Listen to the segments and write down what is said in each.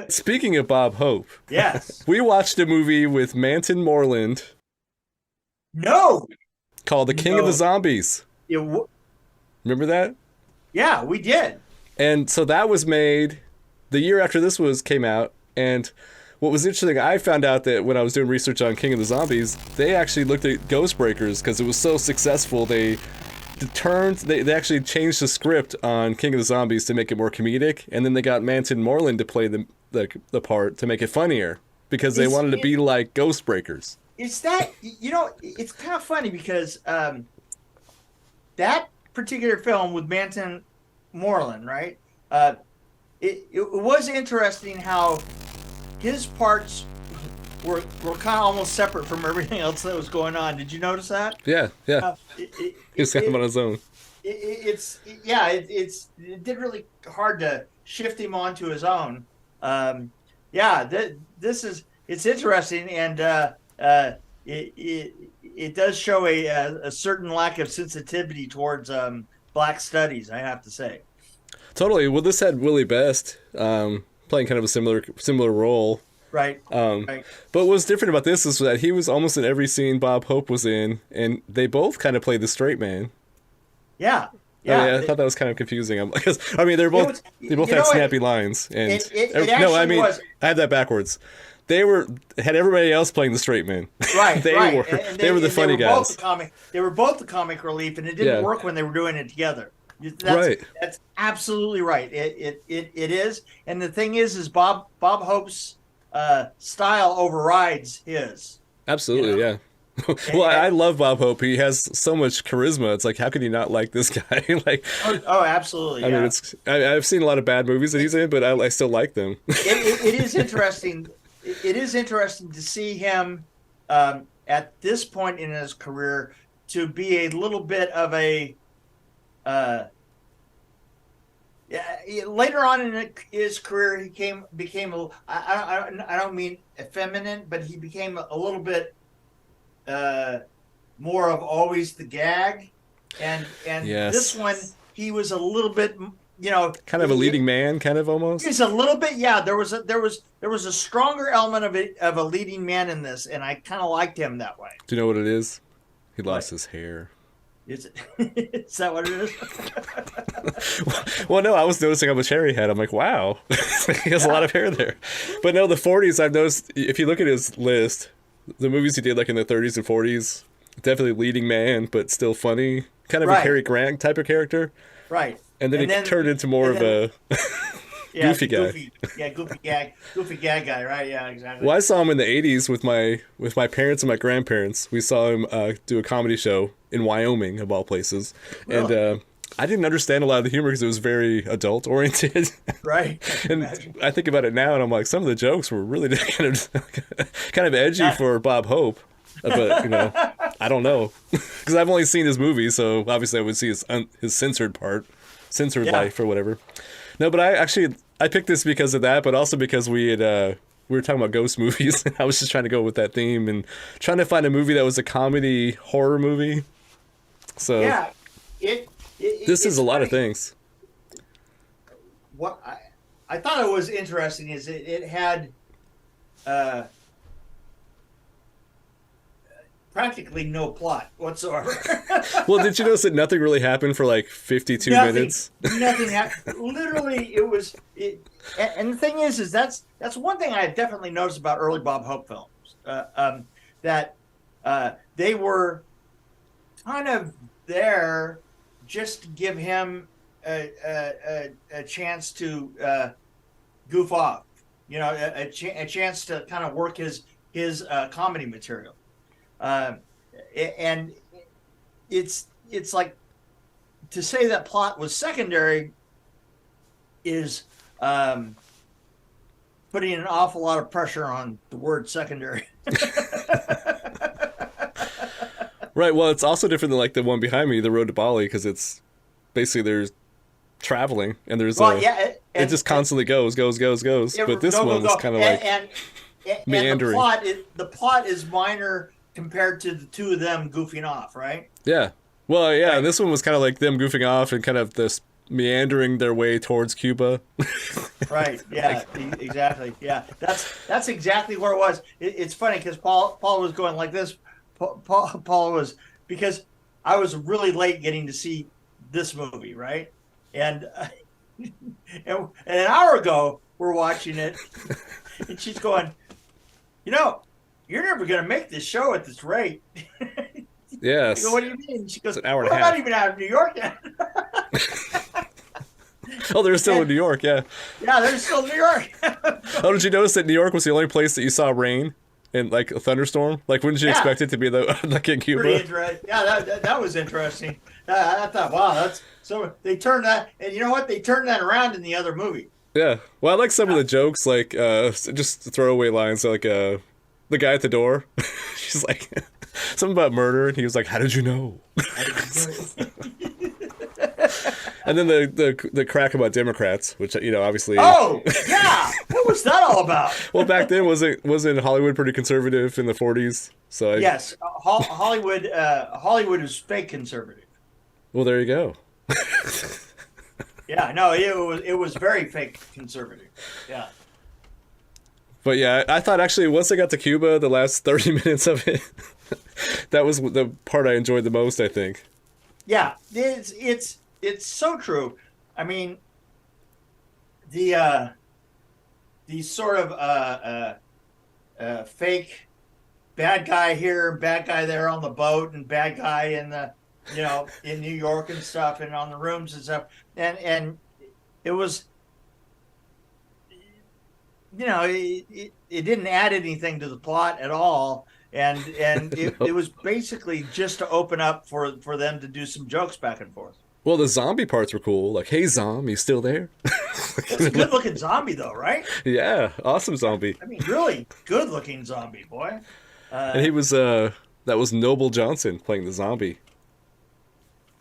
Speaking of Bob Hope, Yes. we watched a movie with Manton Moreland No. called The King of the No. Zombies. It w- Remember that? yeah, we did. And so that was made the year after this was came out. And what was interesting, I found out that when I was doing research on King of the Zombies, they actually looked at Ghostbreakers because it was so successful. They actually changed the script on King of the Zombies to make it more comedic, and then they got Manton Moreland to play the part to make it funnier because they It's wanted to it, be like Ghostbreakers. it's that it's kind of funny because that particular film with Manton Moreland, right? It was interesting how his parts were kind of almost separate from everything else that was going on. Did you notice that? Yeah, yeah. Uh, it, it, He's it, kind of it, on his own. it did really hard to shift him onto his own. Yeah, this is it's interesting, and it does show a certain lack of sensitivity towards black studies, I have to say. Totally. Well, this had Willie Best playing kind of a similar role. Right, Um, right. but what's different about this is that he was almost in every scene Bob Hope was in, and they both kind of played the straight man. Yeah, I mean, yeah. I thought that was kind of confusing. Because I mean, It was, they both you had know, snappy lines, and it no, I actually mean, was. I had that backwards. They had everybody else playing the straight man. Right, they right. were And they were the funny guys. They were both the comic relief, and it didn't Yeah, work when they were doing it together. right. That's absolutely right. It is. And the thing is Bob Hope's style overrides his. You Absolutely, know, yeah. Well, and, I love Bob Hope. He has so much charisma. It's like, how could you not like this guy? Like, absolutely, I mean, yeah. I've seen a lot of bad movies that he's in, but I still like them. It is interesting. It is interesting to see him at this point in his career to be a little bit of a uh, yeah, later on in his career, became a. I don't mean effeminate, but he became a little bit uh, more of always the gag, and this one Yes. he was a little bit, you know, Kind of a leading man, kind of almost. he's a little bit. Yeah, there was a stronger element of a leading man in this, and I kind of liked him that way. Do you know what it is? He lost What his hair. is it? Is that what it is? Well, no, I was noticing how much hair he had. I'm like, wow, he has a lot Yeah, of hair there. But no, the 40s, I've noticed, if you look at his list, the movies he did like in the 30s and 40s, definitely leading man, but still funny. Kind of a right, Cary Grant type of character. right. And then he And then turned into more and of then a yeah, goofy the guy. goofy gag guy, right? Yeah, Well, exactly. I saw him in the 80s with my parents and my grandparents. We saw him do a comedy show in Wyoming, of all places. And Really? I didn't understand a lot of the humor because it was very adult oriented. Right. I can And imagine. I think about it now, and I'm like, some of the jokes were really kind of edgy Yeah. for Bob Hope. But I don't know because I've only seen his movies, so obviously I would see his censored part, censored Yeah. life or whatever. No, but I picked this because of that, but also because we were talking about ghost movies, and I was just trying to go with that theme and trying to find a movie that was a comedy horror movie. So Yeah. It, this is it's a lot of funny. things. What I thought it was interesting is it had uh, practically no plot whatsoever. Well, did you notice that nothing really happened for like 52 Nothing, minutes? nothing happened. Literally, it was. And the thing is that's one thing I definitely noticed about early Bob Hope films. That they were kind of there just to give him a chance to goof off. You know, a chance to kind of work his comedy material. Uh, and it's like to say that plot was secondary is putting an awful lot of pressure on the word secondary. Right. Well, it's also different than like the one behind me, the Road to Bali, because it's basically there's traveling and there's Well, a yeah, it just constantly goes. yeah, But this go one was go, kind of like and meandering. the plot is minor compared to the two of them goofing off, right? Yeah. Well, yeah. Right. This one was kind of like them goofing off and kind of this meandering their way towards Cuba. Right. Yeah. Exactly. Yeah. That's exactly where it was. It's funny because Paul was going like this. Paul was, because I was really late getting to see this movie, right? And and an hour ago we're watching it, and she's going, you're never going to make this show at this rate. Yes. I go, what do you mean? She goes, it's an hour and we're a half. not even out of New York yet. Oh, they're still in New York, yeah. Yeah, they're still in New York. Oh, did you notice that New York was the only place that you saw rain and like a thunderstorm? Like, wouldn't you expect it to be like in Cuba? Pretty interesting. Yeah, that was interesting. I thought, wow, that's so. They turned that, and you know what? They turned that around in the other movie. Yeah. Well, I like some of the jokes, like just throwaway lines, like the guy at the door. She's like something about murder, and he was like, "How did you know?" And then the crack about Democrats, which obviously. Oh yeah, what was that all about? Well, back then wasn't Hollywood pretty conservative in the 40s? So yes, Hollywood is fake conservative. Well, there you go. Yeah, no, it was very fake conservative. Yeah. But yeah, I thought actually once I got to Cuba, the last 30 minutes of it, that was the part I enjoyed the most, I think. Yeah, it's so true. I mean, the sort of fake bad guy here, bad guy there on the boat, and bad guy in the in New York and stuff, and on the rooms and stuff, and it was it didn't add anything to the plot at all, and it was basically just to open up for them to do some jokes back and forth. Well, the zombie parts were cool. Like, hey, zombie, you still there? It's a good-looking zombie, though, right? Yeah, awesome zombie. I mean, really good-looking zombie, boy. And he was, that was Noble Johnson playing the zombie.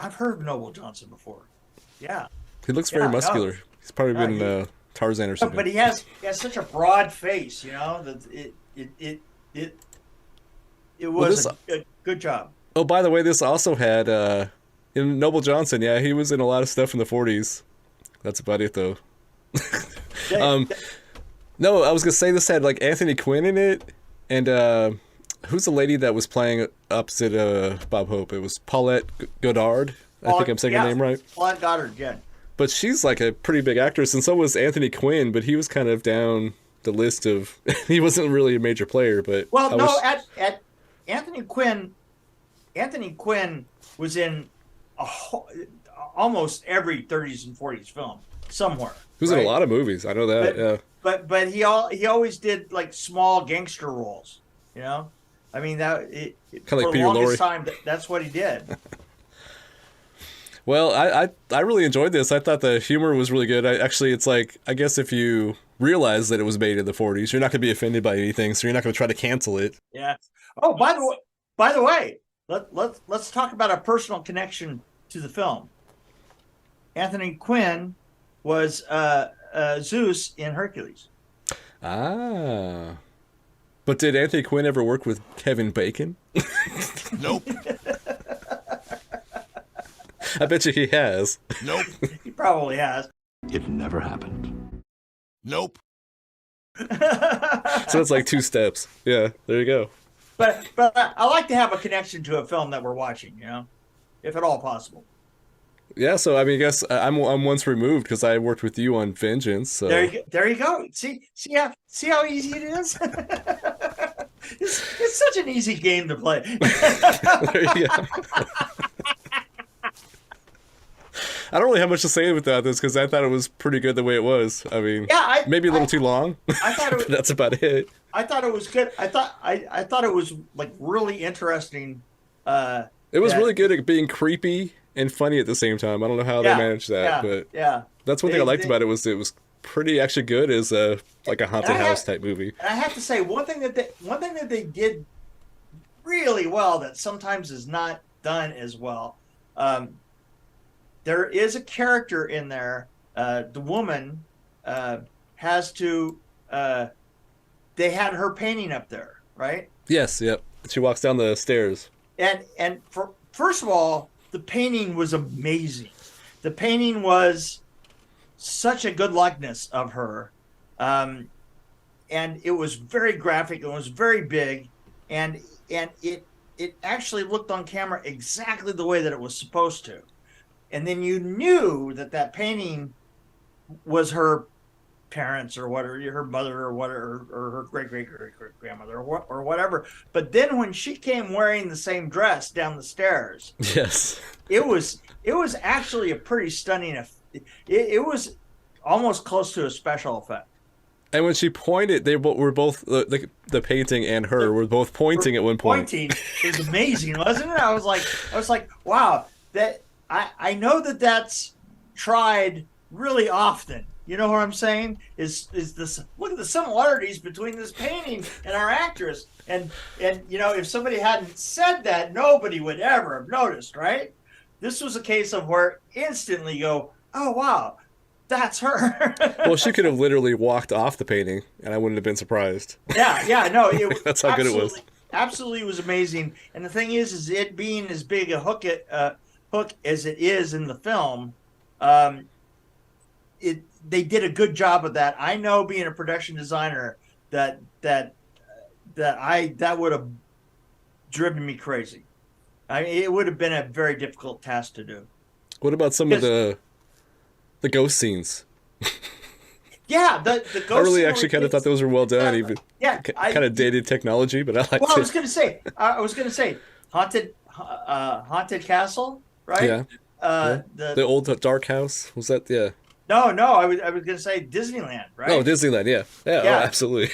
I've heard of Noble Johnson before. Yeah. He looks very muscular. He's probably been Tarzan or something. But he has such a broad face, that it was a good job. Oh, by the way, this also had... Noble Johnson, yeah, he was in a lot of stuff in the 40s. That's about it, though. No, I was gonna say this had like Anthony Quinn in it, and who's the lady that was playing opposite Bob Hope? It was Paulette Goddard. I think I'm saying her name right. Paulette Goddard, yeah. But she's like a pretty big actress, and so was Anthony Quinn. But he was kind of down the list of. He wasn't really a major player, but at Anthony Quinn was in almost every 30s and 40s film somewhere. He was in a lot of movies. I know that. Yeah. But he always did like small gangster roles. I mean that kind of like Peter Lorre. Time, that's what he did. Well, I really enjoyed this. I thought the humor was really good. It's like, I guess if you realize that it was made in the 40s, you're not going to be offended by anything, so you're not going to try to cancel it. Yeah. Oh, by the way, let's talk about a personal connection to the film. Anthony Quinn was Zeus in Hercules. Ah. But did Anthony Quinn ever work with Kevin Bacon? Nope. I bet you he has. Nope. He probably has. It never happened. Nope. So it's like 2 steps. Yeah, there you go. But I like to have a connection to a film that we're watching, if at all possible. Yeah, so I mean, I guess I'm once removed because I worked with you on Vengeance. So. There you go. See how easy it is. It's such an easy game to play. There you go. I don't really have much to say about this because I thought it was pretty good the way it was. I mean, maybe a little too long. I thought it, that's about it. I thought it was good. I thought it was like really interesting. It was really good at being creepy and funny at the same time. I don't know how they managed that, but that's one thing I liked about it was pretty actually good as a haunted house type movie. And I have to say one thing that they did really well that sometimes is not done as well. There is a character in there. The woman has to. They had her painting up there, right? Yes. Yep. She walks down the stairs. And first of all, the painting was amazing the painting was such a good likeness of her, and it was very graphic. It was very big, and it actually looked on camera exactly the way that it was supposed to. And then you knew that painting was her parents or whatever, her mother or whatever, or her great grandmother or whatever. But then when she came wearing the same dress down the stairs, Yes. it was actually a pretty stunning. It was almost close to a special effect. And when she pointed, they were both the painting and her were both pointing at one point. Pointing is amazing, wasn't it? I was like, wow, that I know that's tried really often. You know what I'm saying? Is this, look at the similarities between this painting and our actress. And you know, if somebody hadn't said that, nobody would ever have noticed, right? This was a case of where instantly you go, oh wow, that's her. Well, she could have literally walked off the painting, and I wouldn't have been surprised. Yeah, no, That's how good it was. Absolutely was amazing. And the thing is it being as big a hook as it is in the film, they did a good job of that. I know, being a production designer, that would have driven me crazy. It would have been a very difficult task to do. What about some of the ghost scenes? Yeah, the ghost. I really actually kind of thought those were well done, even kind of dated technology, but I liked it. Well, I was going to say, haunted castle, right? Yeah. The old dark house, was that? Yeah. No, I was going to say Disneyland, right? Oh, Disneyland, yeah. Oh, absolutely.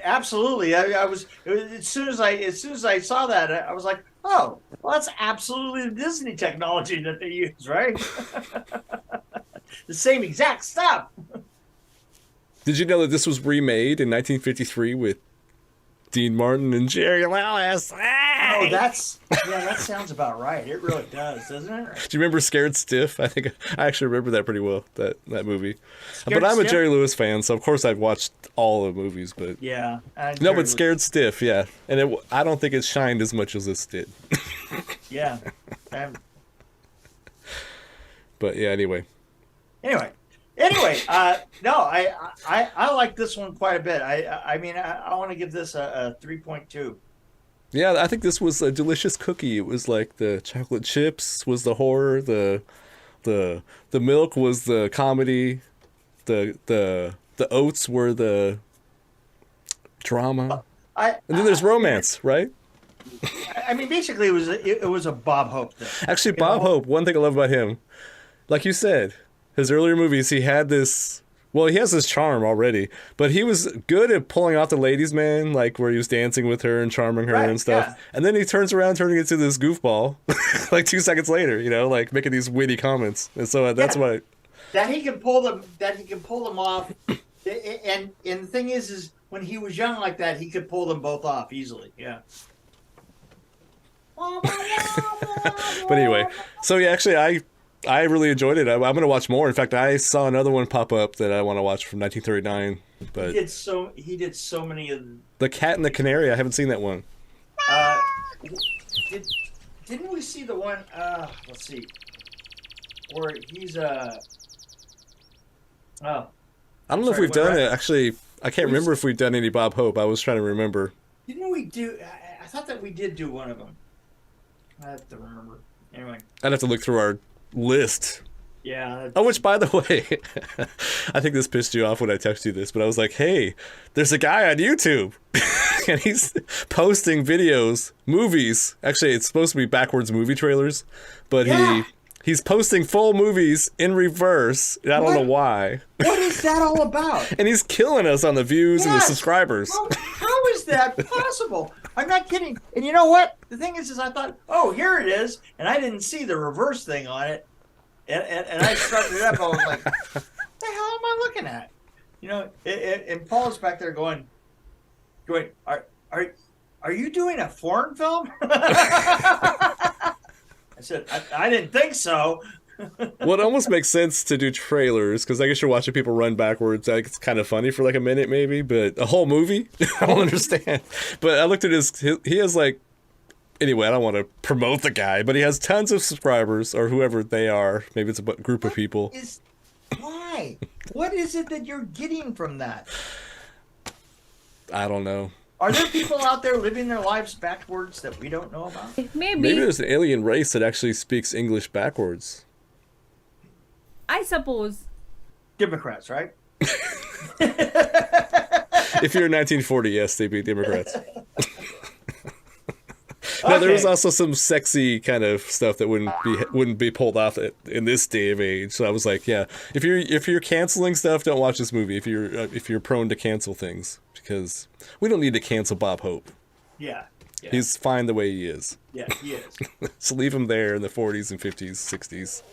Absolutely. As soon as I saw that, I was like, oh, well, that's absolutely the Disney technology that they use, right? The same exact stuff. Did you know that this was remade in 1953 with Dean Martin and Jerry Lewis? Oh, that sounds about right. It really does, doesn't it? Do you remember Scared Stiff? I actually remember that pretty well, that movie. Scared but I'm Stiff? a Jerry Lewis fan, so of course I've watched all the movies. But yeah, no, but Scared Stiff, yeah, and I don't think it shined as much as this did. Yeah. But yeah, anyway. No, I like this one quite a bit. I mean, I want to give this a 3.2. Yeah, I think this was a delicious cookie. It was like the chocolate chips was the horror, the milk was the comedy, the oats were the drama, and then there's romance, right? I mean, basically, it was a Bob Hope thing. Actually, Bob Hope. One thing I love about him, like you said, his earlier movies, he had this. Well, he has this charm already, but he was good at pulling off the ladies' man, like where he was dancing with her and charming her and stuff. Yeah. And then he turns around, turning into this goofball, like 2 seconds later, you know, like making these witty comments. And so that's why that he can pull them off. And the thing is when he was young like that, he could pull them both off easily. Yeah. But anyway, so yeah, actually, I really enjoyed it. I'm going to watch more. In fact, I saw another one pop up that I want to watch from 1939. But he did so many of The Cat and the Canary. I haven't seen that one. Didn't we see the one? Let's see, where he's I don't know if we've done it. Actually, I can't remember if we've done any Bob Hope. I was trying to remember. Didn't we do? I thought that we did do one of them. I have to remember. Anyway, I'd have to look through our list. Yeah. Oh, which, by the way, I think this pissed you off when I texted you this, but I was like, hey, there's a guy on YouTube, and he's posting videos, movies. Actually, it's supposed to be backwards movie trailers, but he's posting full movies in reverse, and I don't know why. What is that all about? And he's killing us on the views and the subscribers. How is that possible? I'm not kidding. And you know what? The thing is I thought, oh, here it is, and I didn't see the reverse thing on it. And I started it up. I was like, "What the hell am I looking at?" You know, and Paul's back there going, "Are you doing a foreign film?" I said, "I didn't think so." Well, it almost makes sense to do trailers because I guess you're watching people run backwards. Like, it's kind of funny for like a minute, maybe, but a whole movie, I don't understand. But I looked at he has like Anyway, I don't want to promote the guy, but he has tons of subscribers, or whoever they are. Maybe it's a group of people. Why? What is it that you're getting from that? I don't know. Are there people out there living their lives backwards that we don't know about? Maybe there's an alien race that actually speaks English backwards. I suppose. Democrats, right? If you're in 1940, yes, they'd be Democrats. No, there was also some sexy kind of stuff that wouldn't be pulled off in this day of age. So I was like, yeah, if you're canceling stuff, don't watch this movie. If you're prone to cancel things, because we don't need to cancel Bob Hope. Yeah. He's fine the way he is. Yeah, he is. So leave him there in the 40s and 50s, 60s.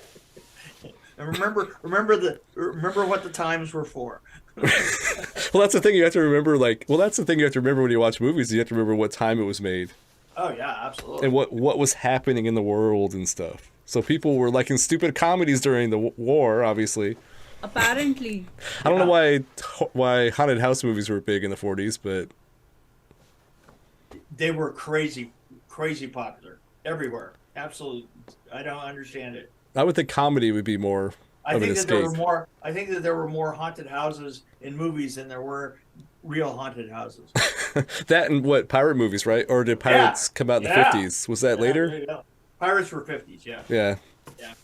And remember what the times were for. Well, that's the thing you have to remember. That's the thing you have to remember when you watch movies. You have to remember what time it was made. Oh yeah, absolutely. And what was happening in the world and stuff. So people were liking stupid comedies during the war, obviously. Apparently. I don't know why haunted house movies were big in the 40s, but they were crazy popular everywhere. Absolutely, I don't understand it. I would think comedy would be more of an escape. I think that there were more haunted houses in movies than there were real haunted houses. That and what, pirate movies, right? Or did Pirates come out in the 50s? Was that later? Pirates were 50s, yeah. Yeah. Yeah.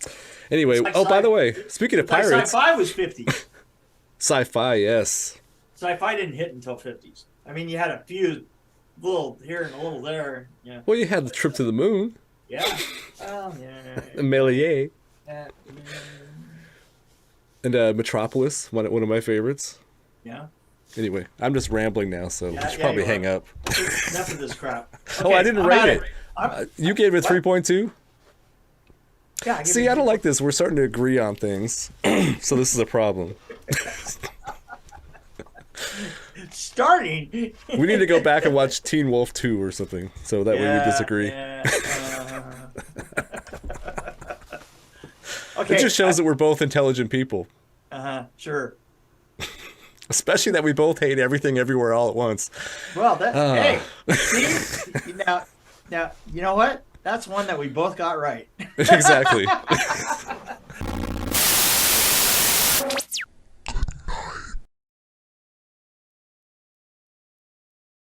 Anyway, by the way, speaking of pirates, Sci-Fi was 50s. Sci-Fi, yes. Sci-Fi didn't hit until 50s. I mean, you had a few little here and a little there. Yeah. Well, you had the Trip to the Moon. Yeah. Oh, yeah. Méliès. Yeah. And Metropolis, one of my favorites. Yeah. Anyway, I'm just rambling now, so I should probably hang up. Enough of this crap. Okay, Oh, I didn't rate it. You gave it 3.2? Yeah. See, I don't like this. We're starting to agree on things, so this is a problem. Starting. We need to go back and watch Teen Wolf 2 or something, so that way we disagree. Yeah, okay. It just shows that we're both intelligent people. Sure. Especially that we both hate everything everywhere all at once. Well, hey, see, now, you know what? That's one that we both got right. Exactly.